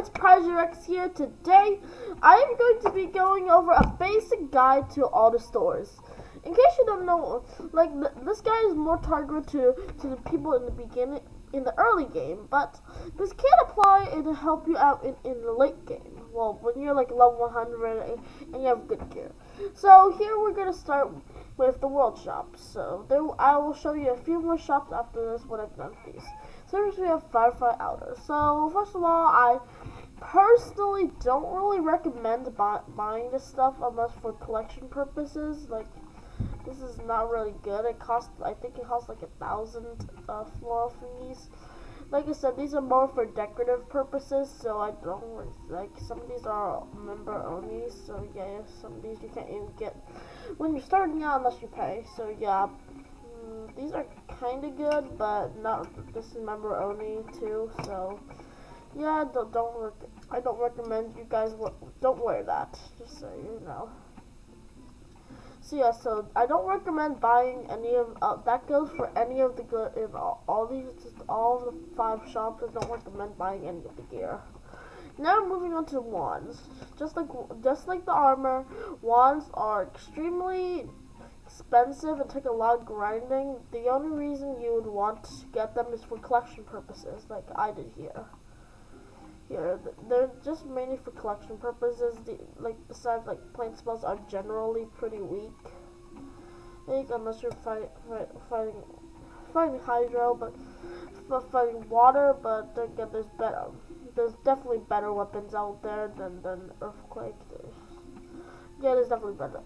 it's ProdigyRex here. Today, I am going to be going over a basic guide to all the stores. In case you don't know, like this guide is more targeted to the people in the beginning, in the early game, but this can apply and to help you out in the late game. Well, when you're like level 100 and you have good gear. So here we're gonna start with the world shop. So there, I will show you a few more shops after this when I've done these. So first we have Firefly Outer. So first of all, I personally don't really recommend buying this stuff unless for collection purposes. Like, this is not really good. It costs, I think it costs like 1,000 floral thingies. Like I said, these are more for decorative purposes, so I don't like. Some of these are member only, so yeah, some of these you can't even get when you're starting out unless you pay. So yeah, these are kind of good, but not. This is member only too, so yeah, I don't recommend you guys don't wear that. Just so you know. So yeah, so I don't recommend buying any of that goes for any of the good in all the 5 shops. I don't recommend buying any of the gear. Now moving on to wands. Just like the armor, wands are extremely expensive and take a lot of grinding. The only reason you would want to get them is for collection purposes, like I did here. They're just mainly for collection purposes. Besides, like, plain spells are generally pretty weak. Unless you're fighting hydro, but fighting water. But again, there's definitely better weapons out there than earthquake. There's definitely better.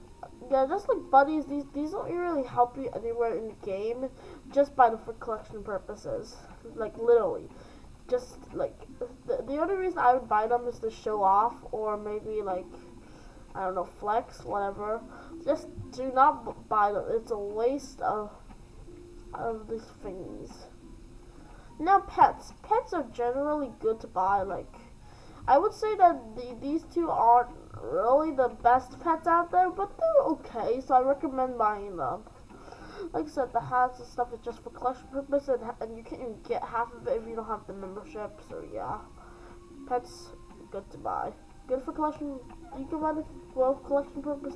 Yeah, just like buddies, these don't really help you anywhere in the game. Just buy them for collection purposes, like literally. Just like the only reason I would buy them is to show off, or maybe like, I don't know, flex, whatever. Just do not buy them. It's a waste of these thingies. Now pets. Pets are generally good to buy. Like, I would say that these two aren't really the best pets out there, but they're okay. So I recommend buying them. Like I said, the hats and stuff is just for collection purpose, and you can't even get half of it if you don't have the membership. So yeah, pets good to buy. Good for collection. You can buy it for collection purpose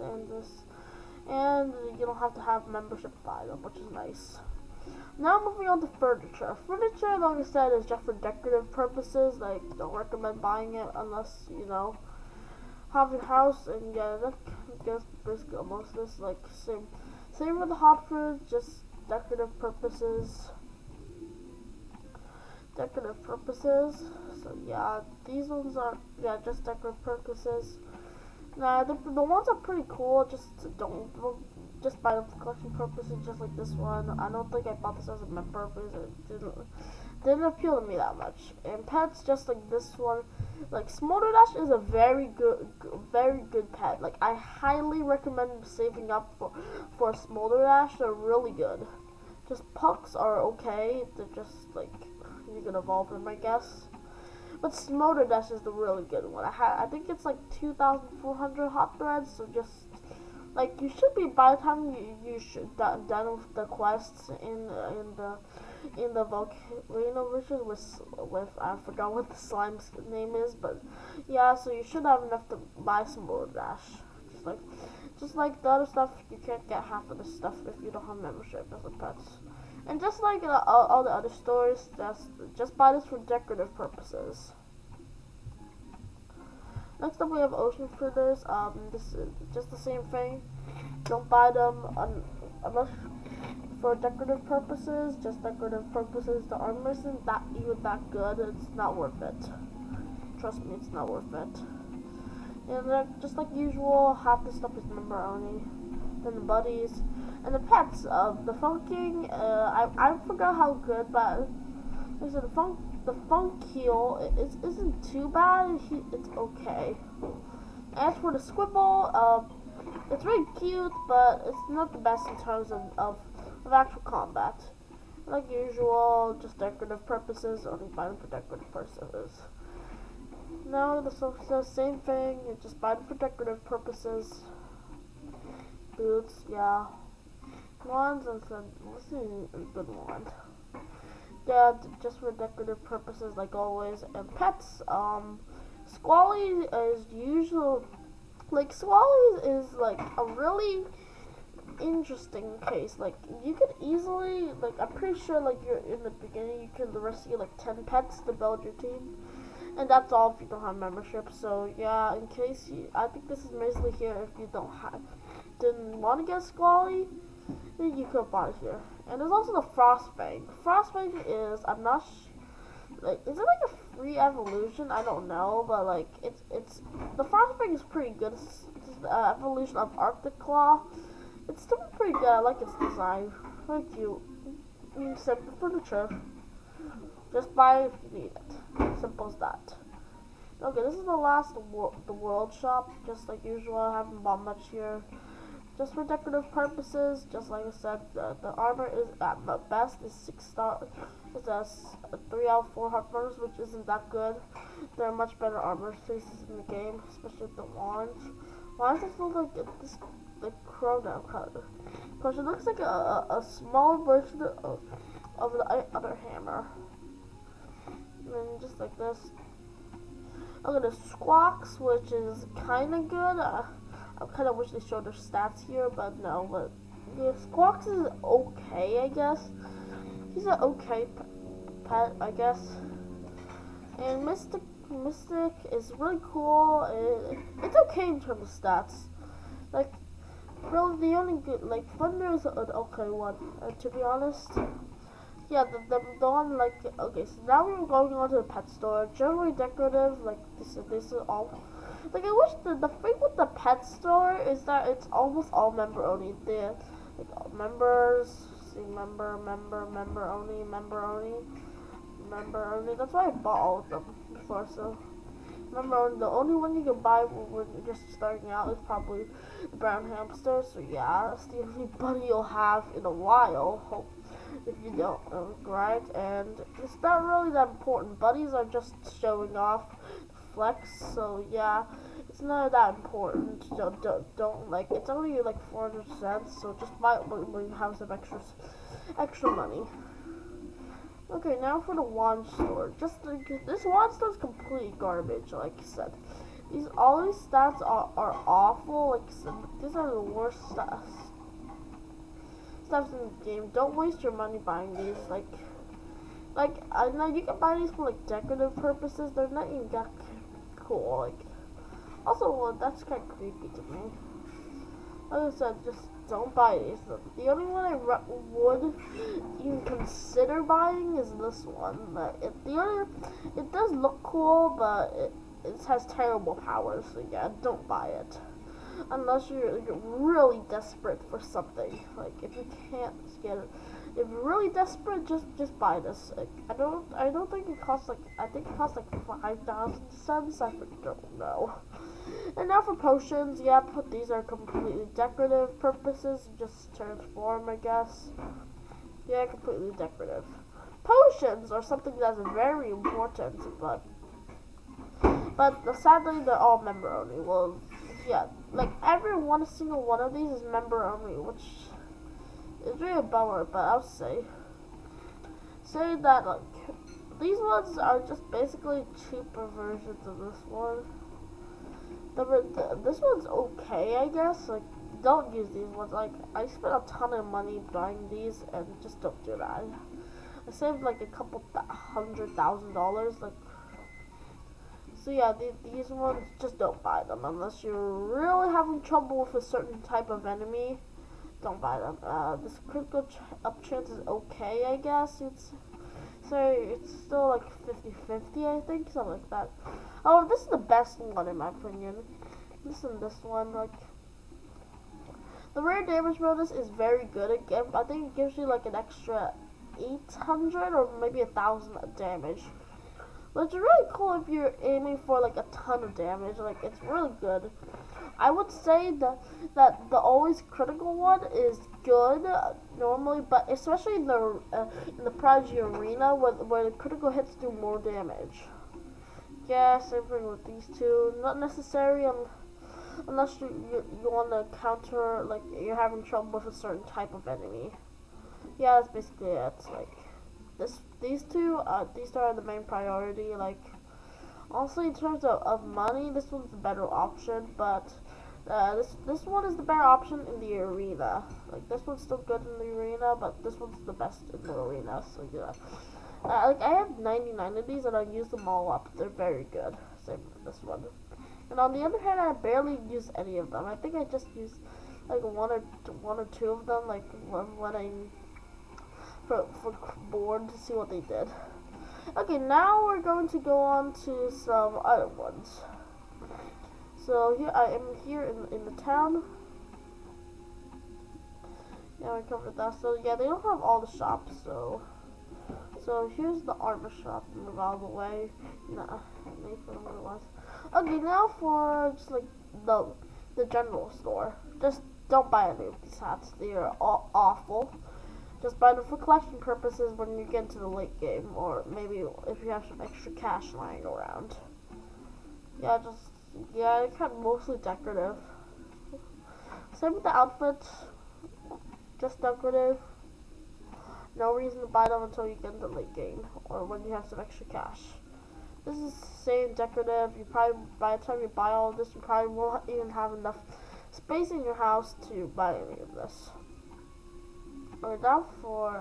and you don't have to have membership to buy them, which is nice. Now moving on to furniture. Furniture, like I said, is just for decorative purposes. Like, don't recommend buying it unless you know have your house, and yeah, I guess basically almost this like Same with the hot foods, just decorative purposes. So yeah, these ones are just decorative purposes. Nah, the ones are pretty cool. Just buy them for collection purposes, just like this one. I don't think I bought this as a member because it didn't appeal to me that much. And pets, just like this one, like Smolder Dash is a very good pet. Like, I highly recommend saving up for a Smolder Dash. They're really good. Just pucks are okay. They're just like, you can evolve them, I guess. But Smolder Dash is the really good one. I think it's like 2,400 hot threads. So just like, you should be, by the time you should done with the quests in the volcano wishes with I forgot what the slime's name is, but yeah, so you should have enough to buy some more dash. Just like the other stuff, you can't get half of the stuff if you don't have membership as a pets. And just like all the other stores, just buy this for decorative purposes. Next up we have ocean critters. This is just the same thing. Don't buy them unless for decorative purposes. Just decorative purposes. The armor isn't even that good. It's not worth it. Trust me, it's not worth it. And just like usual, half the stuff is member only. Then the buddies and the pets. The funking. I forgot how good, but like I said, the funk heel isn't too bad. It's okay. As for the squibble, it's really cute, but it's not the best in terms of actual combat. Like usual, just decorative purposes. Only buy them for decorative purposes. Now the same thing. You just buy them for decorative purposes. Boots, yeah. Wands, and this is a good one. Yeah, just for decorative purposes, like always. And pets, Squally is usually like Squally is like a really interesting case. Like you could easily I'm pretty sure like you're in the beginning you can rescue like 10 pets to build your team. And that's all if you don't have membership. So yeah, in case I think this is mostly here if you didn't want to get Squally, then you could buy it here. And there's also the Frostbang. Frostbang is is it like a free evolution? I don't know, but like it's the Frostbang is pretty good. It's the evolution of Arctic Claw. It's still pretty good. I like its design. Very cute. I mean, simple for the trip. Just buy it if you need it. Simple as that. Okay, this is the last the world shop. Just like usual, I haven't bought much here. Just for decorative purposes. Just like I said, the armor is at the best is 6 star. It's a 3 out of 4 heart burners, which isn't that good. There are much better armor faces in the game, especially with the wands. Why does it feel like this chrono color? Because it looks like a smaller version of the other hammer. And then just like this. Okay, the Squawks, which is kind of good. I kind of wish they showed their stats here, but no. But yeah, Squawks is okay, I guess. He's an okay pet, I guess. And Mystic is really cool. It's okay in terms of stats. Like, really, the only good, like, Thunder is an okay one, to be honest. Yeah, the one, like, okay, so now we're going on to the pet store. Generally decorative, like, this is all, like, I wish the thing with the pet store is that it's almost all member only. Like, members, see, member only. That's why I bought all of them before, so. Remember, the only one you can buy when you're just starting out is probably the brown hamster. So yeah, that's the only bunny you'll have in a while. Hope if you don't, right? And it's not really that important. Bunnies are just showing off flex. So yeah, it's not that important. Don't like. It's only like 400 cents. So just buy it when you have some extra money. Okay, now for the wand store. This wand store is complete garbage, like I said. All these stats are awful. Like I said, these are the worst stuff in the game. Don't waste your money buying these. Like I know you can buy these for like decorative purposes. They're not even that cool. Like, also, well, that's kind of creepy to me. Like I said, just don't buy these. The only one I would even consider buying is this one. But it does look cool, but it has terrible powers. So yeah, don't buy it unless you're really desperate for something. Like if you can't get it, if you're really desperate, just buy this. Like, I don't think it costs like I think it costs like 5,000 cents. I don't know. And now for potions, yep, these are completely decorative purposes, just transform, I guess. Yeah, completely decorative. Potions are something that's very important, but sadly they're all member only. Well, yeah, like every single one of these is member only, which is really a bummer, but I'll say that like these ones are just basically cheaper versions of this one. This one's okay, I guess. Like, don't use these ones. Like, I spent a ton of money buying these, and just don't do that. I saved like a couple $100,000. Like, so yeah, these ones, just don't buy them unless you're really having trouble with a certain type of enemy. Don't buy them. This critical up chance is okay, I guess. It's still like 50-50, I think, something like that. Oh, this is the best one in my opinion. This one, like, the rare damage bonus is very good. Again, I think it gives you like an extra 800 or maybe 1,000 damage, which is really cool if you're aiming for like a ton of damage. Like, it's really good. I would say that the always critical one is good normally, but especially in the Prodigy arena where the critical hits do more damage. Yeah, same thing with these two. Not necessary unless you want to counter, like, you're having trouble with a certain type of enemy. Yeah, that's basically it. Like, these two are the main priority. Like, Honestly, in terms of money, this one's the better option, but this one is the better option in the arena. Like, this one's still good in the arena, but this one's the best in the arena, so yeah. Like, I have 99 of these, and I use them all up. They're very good. Same with this one. And on the other hand, I barely use any of them. I think I just use like one or two of them, like when I for bored to see what they did. Okay, now we're going to go on to some other ones. So here I am here in the town. Yeah, we covered that. So yeah, they don't have all the shops. So here's the armor shop. Move out of the way. Nah, Nathan, what it was. Okay, now for just like the general store. Just don't buy any of these hats. They are all awful. Just buy them for collection purposes when you get into the late game, or maybe if you have some extra cash lying around. Yeah, it's kind of mostly decorative. Same with the outfits. Just decorative. No reason to buy them until you get into the late game, or when you have some extra cash. This is same decorative. You probably, by the time you buy all of this, you probably won't even have enough space in your house to buy any of this. Alright, now for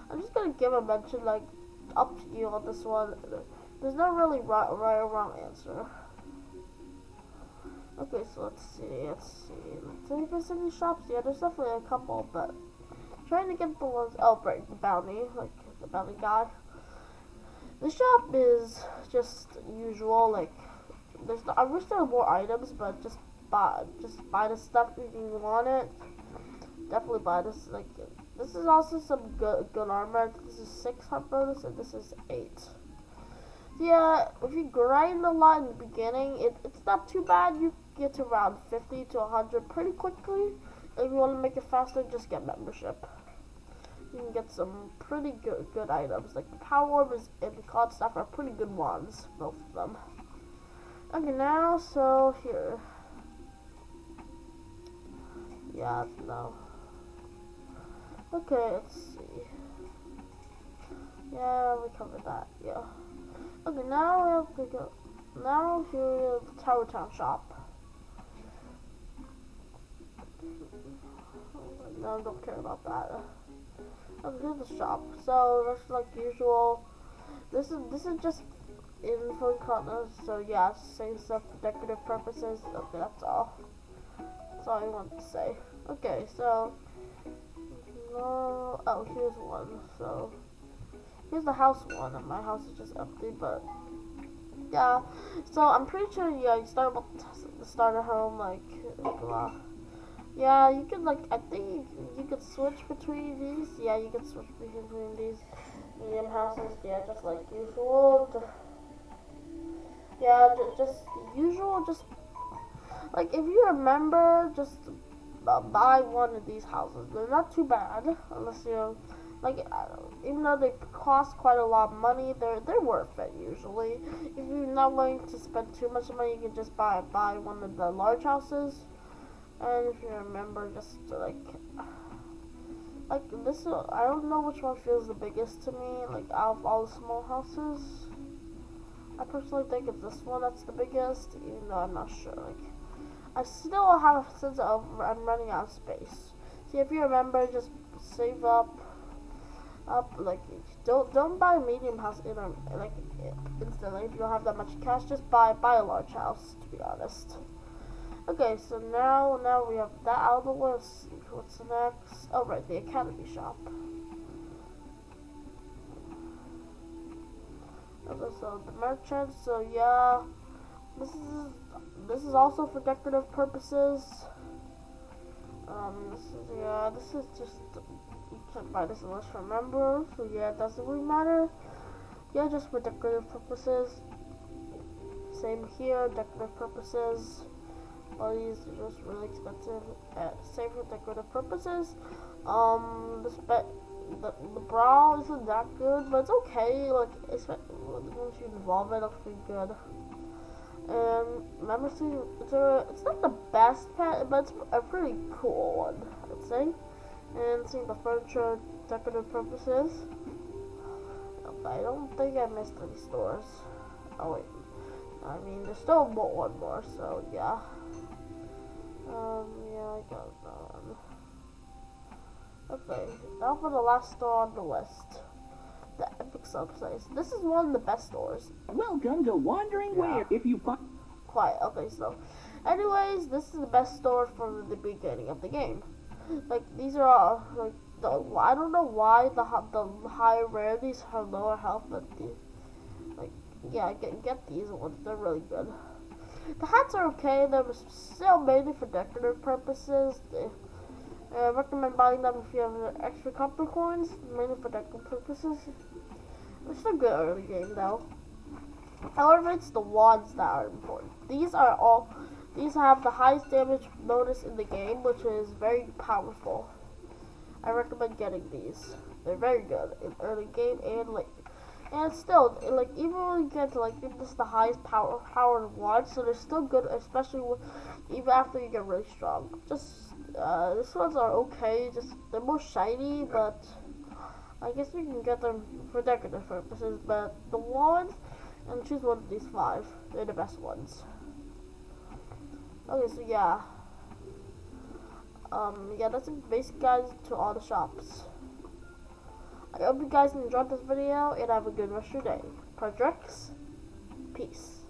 I'm just gonna give a mention, like, up to you on this one. There's no really right or wrong answer. Okay, so let's see. Do there's any shops? Yeah, there's definitely a couple, but trying to get the ones. Oh, right, the bounty, like the bounty guy. The shop is just usual. Like, I wish there were more items, but just buy the stuff if you want it. Definitely buy this. Like, this is also some good armor. This is 6 heart bonus, and this is 8. Yeah, if you grind a lot in the beginning, it's not too bad. You get to around 50 to 100 pretty quickly. If you want to make it faster, just get membership. You can get some pretty good items. Like the power orbs and the cloud staff are pretty good ones, both of them. Okay, now so here. Yeah, no. Okay, let's see. Yeah, we covered that. Yeah. Okay, now we have to go. Now here is the Tower Town shop. No, don't care about that. Okay, here's the shop. So that's like usual. This is just info content. So yeah, same stuff for decorative purposes. Okay, that's all. That's all I want to say. Okay, so oh, here's one. So here's the house one, and my house is just empty, but yeah. So I'm pretty sure, yeah, you start with the starter home, like, yeah, you can, like, I think you could switch between these. Yeah, you can switch between these medium houses. Yeah, just like usual. Yeah, just usual. Just like if you remember, just buy one of these houses. They're not too bad unless you're like, even though they cost quite a lot of money, they're worth it usually. If you're not willing to spend too much money, you can just buy one of the large houses. And if you remember, just like this, I don't know which one feels the biggest to me. Like out of all the small houses, I personally think it's this one that's the biggest, even though I'm not sure. Like, I still have a sense of I'm running out of space. See, if you remember, just save up. Like, don't buy a medium house instantly. If you don't have that much cash, just buy a large house. To be honest. Okay, so now we have that out of the way. Let's see what's next. Oh, right, the academy shop. Okay, so the merchant. So yeah, this is also for decorative purposes. This is just, you can't buy this unless you remember. So yeah, it doesn't really matter. Yeah, just for decorative purposes. Same here, decorative purposes. All these are just really expensive. Same for decorative purposes. The brow isn't that good, but it's okay. Like, once you evolve it, it looks pretty good. And membership, it's not the best pet, but it's a pretty cool one, I'd say. And seeing the furniture, decorative purposes. I don't think I missed any stores. Oh wait. I mean, there's still one more, so yeah. Yeah, I got that one. Okay, now for the last store on the list. The Epic Subsidies. This is one of the best stores. Welcome to Wandering Where. If you find... Quiet, okay, so. Anyways, this is the best store from the beginning of the game. Like, these are all, like, I don't know why the higher rarities have lower health, but like, yeah, get these ones. They're really good. The hats are okay. They're still mainly for decorative purposes. I recommend buying them if you have extra copper coins, mainly for decorative purposes. It's still good early game though. However, it's the wands that are important. These have the highest damage bonus in the game, which is very powerful. I recommend getting these. They're very good in early game and late. And still, like, even when you get to, like, this is the highest power wand, so they're still good, especially even after you get really strong. Just, these ones are okay, just, they're more shiny, but I guess you can get them for decorative purposes, but the wands, and choose one of these 5. They're the best ones. Okay, so yeah. Yeah, that's a basic guide to all the shops. I hope you guys enjoyed this video and have a good rest of your day. ProdigyRex, peace.